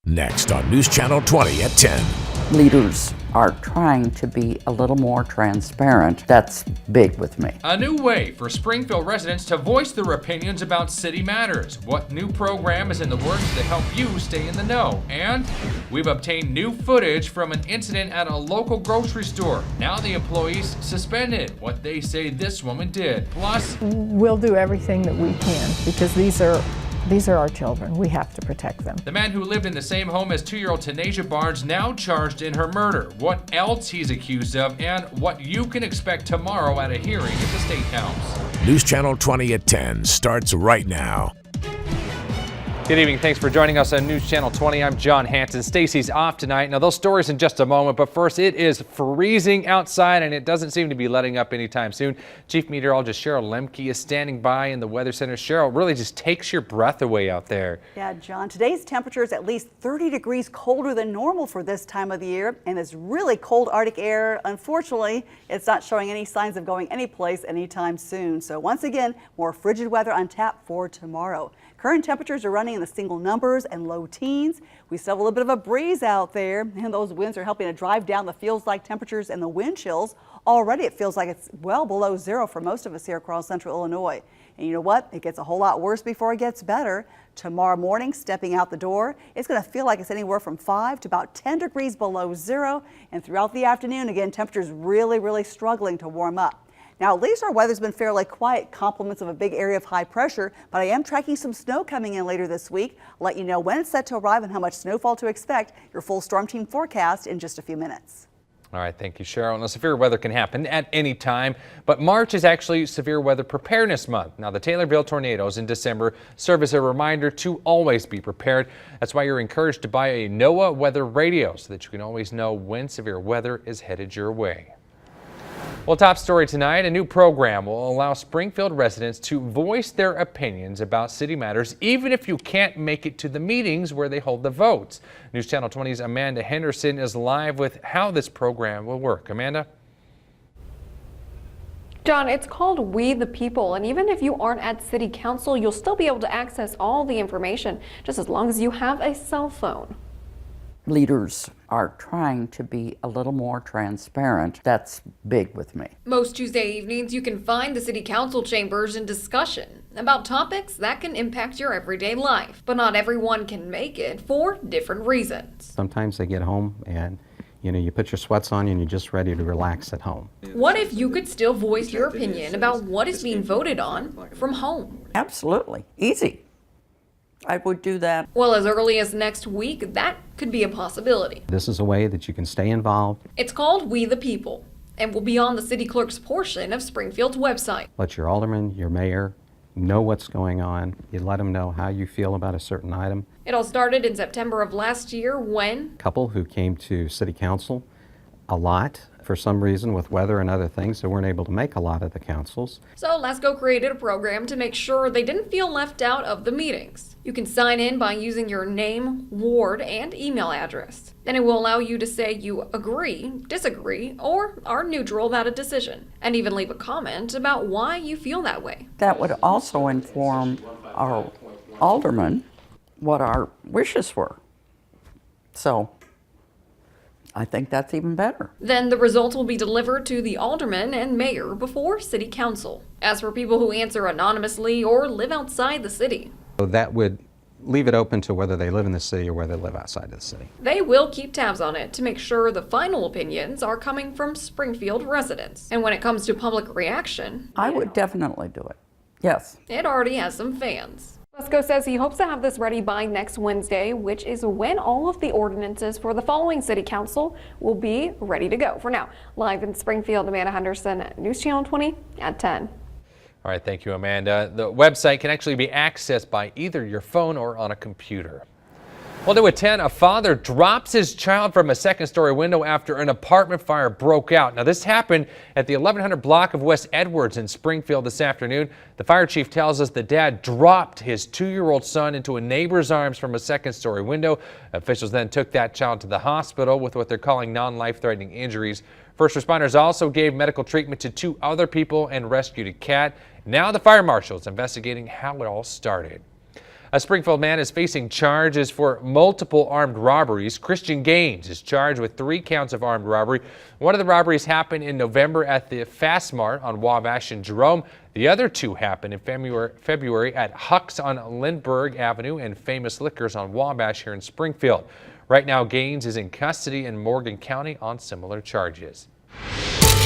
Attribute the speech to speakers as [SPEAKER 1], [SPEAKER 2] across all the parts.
[SPEAKER 1] Next on News Channel 20 at 10.
[SPEAKER 2] Leaders are trying to be a little more transparent. That's big with me.
[SPEAKER 3] A new way for Springfield residents to voice their opinions about city matters. What new program is in the works to help you stay in the know? And we've obtained new footage from an incident at a local grocery store. Now the employees suspended. What they say this woman did. Plus,
[SPEAKER 4] we'll do everything that we can because these are our children. We have to protect them.
[SPEAKER 3] the man who lived in the same home as 2-year-old Tanasia Barnes now charged in her murder. What else he's accused of and what you can expect tomorrow at a hearing at the State House.
[SPEAKER 1] News Channel 20 at 10 starts right now.
[SPEAKER 5] Good evening. Thanks for joining us on News Channel 20. I'm John Hanson. Stacy's off tonight. Now, those stories in just a moment, but first, it is freezing outside, and it doesn't seem to be letting up anytime soon. Chief Meteorologist Cheryl Lemke is standing by in the Weather Center. Cheryl, really just takes your breath away out there.
[SPEAKER 6] Yeah, John, today's temperature is at least 30 degrees colder than normal for this time of the year, and this really cold Arctic air, unfortunately, it's not showing any signs of going anyplace anytime soon. So once again, more frigid weather on tap for tomorrow. Current temperatures are running in the single numbers and low teens. We still have a little bit of a breeze out there, and those winds are helping to drive down the feels-like temperatures and the wind chills. Already it feels like it's well below zero for most of us here across central Illinois. And you know what? It gets a whole lot worse before it gets better. Tomorrow morning, stepping out the door, it's going to feel like it's anywhere from 5 to about 10 degrees below zero. And throughout the afternoon, again, temperatures really struggling to warm up. Now, at least our weather's been fairly quiet, compliments of a big area of high pressure, but I am tracking some snow coming in later this week. I'll let you know when it's set to arrive and how much snowfall to expect. Your full storm team forecast in just a few minutes.
[SPEAKER 5] All right, thank you, Cheryl. Now, severe weather can happen at any time, but March is actually Severe Weather Preparedness Month. Now, the Taylorville tornadoes in December serve as a reminder to always be prepared. That's why you're encouraged to buy a NOAA weather radio so that you can always know when severe weather is headed your way. Well, top story tonight, a new program will allow Springfield residents to voice their opinions about city matters, even if you can't make it to the meetings where they hold the votes. News Channel 20's Amanda Henderson is live with how this program will work. Amanda?
[SPEAKER 7] John, it's called We the People, and even if you aren't at City Council, you'll still be able to access all the information, just as long as you have a cell phone.
[SPEAKER 2] Leaders are trying to be a little more transparent. That's big with me.
[SPEAKER 8] Most Tuesday evenings, you can find the City Council chambers in discussion about topics that can impact your everyday life. But not everyone can make it for different reasons.
[SPEAKER 9] Sometimes they get home and you put your sweats on and you're just ready to relax at home.
[SPEAKER 8] What if you could still voice your opinion about what is being voted on from home?
[SPEAKER 2] Absolutely. Easy. I would do that.
[SPEAKER 8] Well, as early as next week, that could be a possibility.
[SPEAKER 9] This is a way that you can stay involved.
[SPEAKER 8] It's called We the People and will be on the city clerk's portion of Springfield's website.
[SPEAKER 9] Let your alderman, your mayor, know what's going on. You let them know how you feel about a certain item.
[SPEAKER 8] It all started in September of last year when
[SPEAKER 9] A couple who came to city council a lot, for some reason with weather and other things, they weren't able to make a lot of the councils.
[SPEAKER 8] So Lasco created a program to make sure they didn't feel left out of the meetings. You can sign in by using your name, ward, and email address. Then it will allow you to say you agree, disagree, or are neutral about a decision, and even leave a comment about why you feel that way.
[SPEAKER 2] That would also inform our aldermen what our wishes were. So I think that's even better.
[SPEAKER 8] Then the results will be delivered to the alderman and mayor before city council. As for people who answer anonymously or live outside the city,
[SPEAKER 9] So that would leave it open to whether they live in the city or whether they live outside of the city.
[SPEAKER 8] they will keep tabs on it to make sure the final opinions are coming from Springfield residents. And when it comes to public reaction,
[SPEAKER 2] I would definitely do it. Yes.
[SPEAKER 8] it already has some fans.
[SPEAKER 7] Lesko says he hopes to have this ready by next Wednesday, which is when all of the ordinances for the following city council will be ready to go. For now, live in Springfield, Amanda Henderson, News Channel 20 at 10.
[SPEAKER 5] All right, thank you, Amanda. The website can actually be accessed by either your phone or on a computer. Well, to at 10, a father drops his child from a second-story window after an apartment fire broke out. Now, this happened at the 1100 block of West Edwards in Springfield this afternoon. The fire chief tells us the dad dropped his 2-year-old son into a neighbor's arms from a second-story window. Officials then took that child to the hospital with what they're calling non-life-threatening injuries. First responders also gave medical treatment to 2 other people and rescued a cat. Now the fire marshal is investigating how it all started. A Springfield man is facing charges for multiple armed robberies. Christian Gaines is charged with 3 counts of armed robbery. One of the robberies happened in November at the Fast Mart on Wabash and Jerome. The other 2 happened in February at Huck's on Lindbergh Avenue and Famous Liquors on Wabash here in Springfield. Right now, Gaines is in custody in Morgan County on similar charges.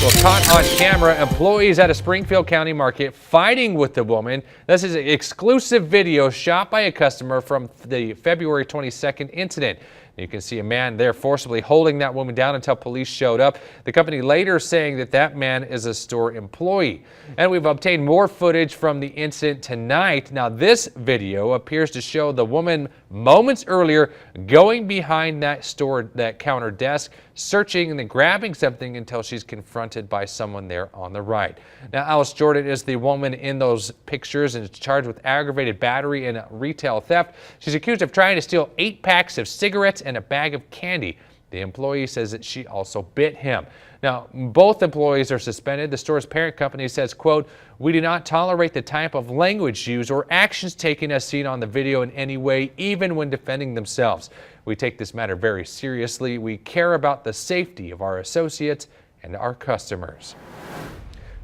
[SPEAKER 5] Well, caught on camera, employees at a Springfield County market fighting with the woman. This is an exclusive video shot by a customer from the February 22nd incident. You can see a man there forcibly holding that woman down until police showed up. The company later saying that that man is a store employee. And we've obtained more footage from the incident tonight. Now, this video appears to show the woman moments earlier going behind that counter desk, searching and then grabbing something until she's confronted by someone there on the right. Now, Alice Jordan is the woman in those pictures and is charged with aggravated battery and retail theft. She's accused of trying to steal 8 packs of cigarettes and a bag of candy. The employee says that she also bit him. Now, both employees are suspended. The store's parent company says, quote, "We do not tolerate the type of language used or actions taken as seen on the video in any way, even when defending themselves. We take this matter very seriously. We care about the safety of our associates and our customers."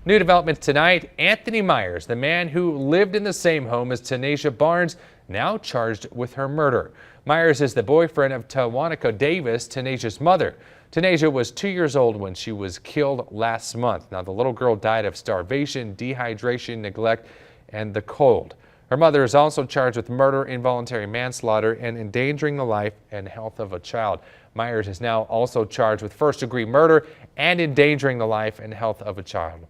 [SPEAKER 5] New developments tonight. Anthony Myers, the man who lived in the same home as Tanisha Barnes, now charged with her murder. Myers is the boyfriend of Tawaniko Davis, Tanisha's mother. Tanisha was 2 years old when she was killed last month. Now, the little girl died of starvation, dehydration, neglect, and the cold. Her mother is also charged with murder, involuntary manslaughter, and endangering the life and health of a child. Myers is now also charged with first-degree murder and endangering the life and health of a child.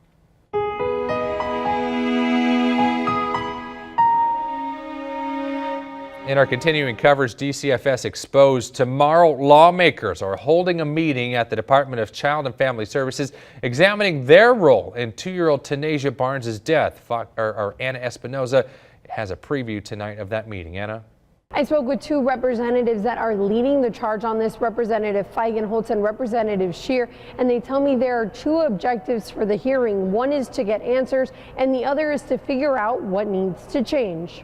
[SPEAKER 5] In our continuing coverage, DCFS exposed. Tomorrow, lawmakers are holding a meeting at the Department of Child and Family Services examining their role in 2-year-old Tanisha Barnes' death. Anna Espinoza has a preview tonight of that meeting. Anna?
[SPEAKER 10] I spoke with 2 representatives that are leading the charge on this, Representative Feigenholtz and Representative Scheer, and they tell me there are 2 objectives for the hearing. One is to get answers, and the other is to figure out what needs to change.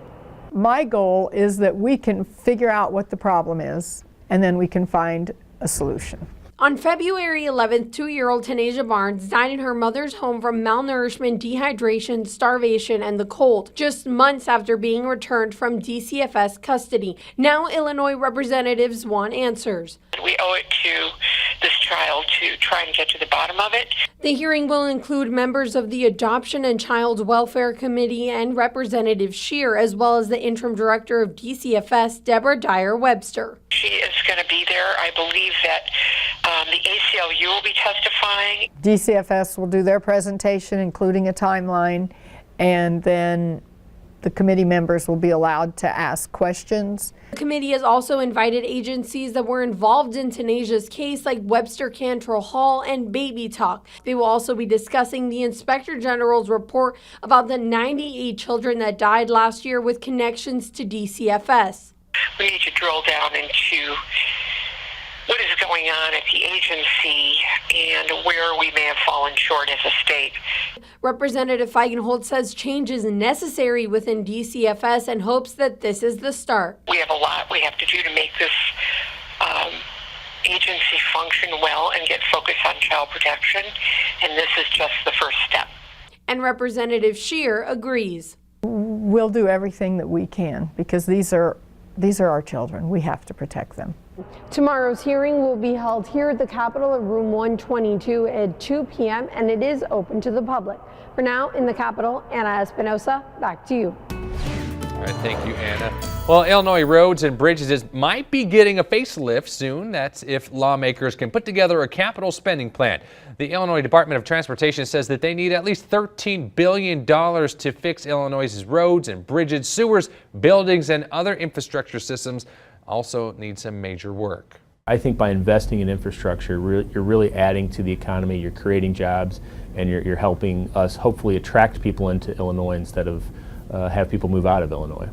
[SPEAKER 4] My goal is that we can figure out what the problem is, and then we can find a solution.
[SPEAKER 10] On February 11th, 2-year-old Tanisha Barnes died in her mother's home from malnourishment, dehydration, starvation, and the cold, just months after being returned from DCFS custody. Now, Illinois representatives want answers.
[SPEAKER 11] We owe it to this child to try and get to the bottom of it.
[SPEAKER 10] The hearing will include members of the Adoption and Child Welfare Committee and Representative Scheer, as well as the interim director of DCFS, Deborah Dyer Webster.
[SPEAKER 11] She is going to be there. I believe that the ACLU will be testifying.
[SPEAKER 4] DCFS will do their presentation, including a timeline, and then the committee members will be allowed to ask questions.
[SPEAKER 10] The committee has also invited agencies that were involved in Tanisha's case, like Webster Cantrell Hall and Baby Talk. They will also be discussing the Inspector General's report about the 98 children that died last year with connections to DCFS.
[SPEAKER 11] We need to drill down into what is going on at the agency and where we may have fallen short as a state.
[SPEAKER 10] Representative Feigenholtz says change is necessary within DCFS and hopes that this is the start.
[SPEAKER 11] We have a lot we have to do to make this agency function well and get focused on child protection, and this is just the first step.
[SPEAKER 10] And Representative Scheer agrees.
[SPEAKER 4] We'll do everything that we can because these are our children. We have to protect them.
[SPEAKER 10] Tomorrow's hearing will be held here at the Capitol at room 122 at 2 p.m. and it is open to the public. For now, in the Capitol, Anna Espinoza, back to you.
[SPEAKER 5] All right, thank you, Anna. Well, Illinois roads and bridges might be getting a facelift soon. That's if lawmakers can put together a capital spending plan. The Illinois Department of Transportation says that they need at least $13 billion to fix Illinois' roads and bridges, sewers, buildings, and other infrastructure systems. Also need some major work.
[SPEAKER 12] I think by investing in infrastructure, you're really adding to the economy, you're creating jobs, and you're helping us hopefully attract people into Illinois instead of have people move out of Illinois.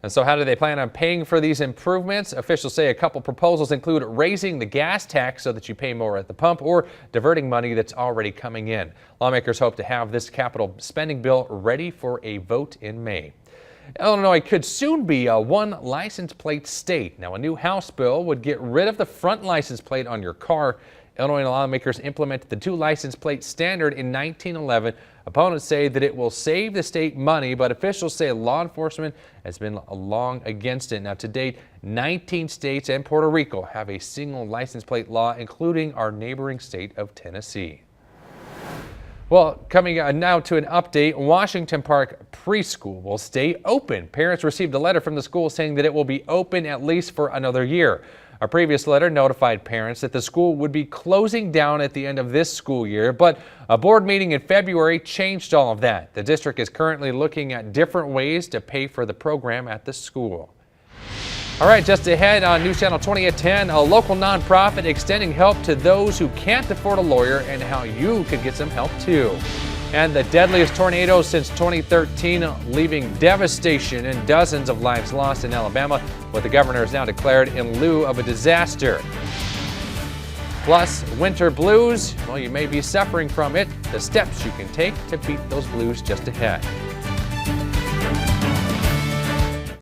[SPEAKER 5] And so how do they plan on paying for these improvements? Officials say a couple proposals include raising the gas tax so that you pay more at the pump or diverting money that's already coming in. Lawmakers hope to have this capital spending bill ready for a vote in May. Illinois could soon be a one license plate state. Now, a new House bill would get rid of the front license plate on your car. Illinois lawmakers implemented the two license plate standard in 1911. Opponents say that it will save the state money, but officials say law enforcement has been long against it. Now, to date, 19 states and Puerto Rico have a single license plate law, including our neighboring state of Tennessee. Well, coming now to an update, Washington Park Preschool will stay open. Parents received a letter from the school saying that it will be open at least for another year. A previous letter notified parents that the school would be closing down at the end of this school year, but a board meeting in February changed all of that. The district is currently looking at different ways to pay for the program at the school. All right, just ahead on News Channel 20 at 10, a local nonprofit extending help to those who can't afford a lawyer and how you could get some help too. And the deadliest tornado since 2013, leaving devastation and dozens of lives lost in Alabama, what the governor has now declared in lieu of a disaster. Plus, winter blues, well, you may be suffering from it. The steps you can take to beat those blues just ahead.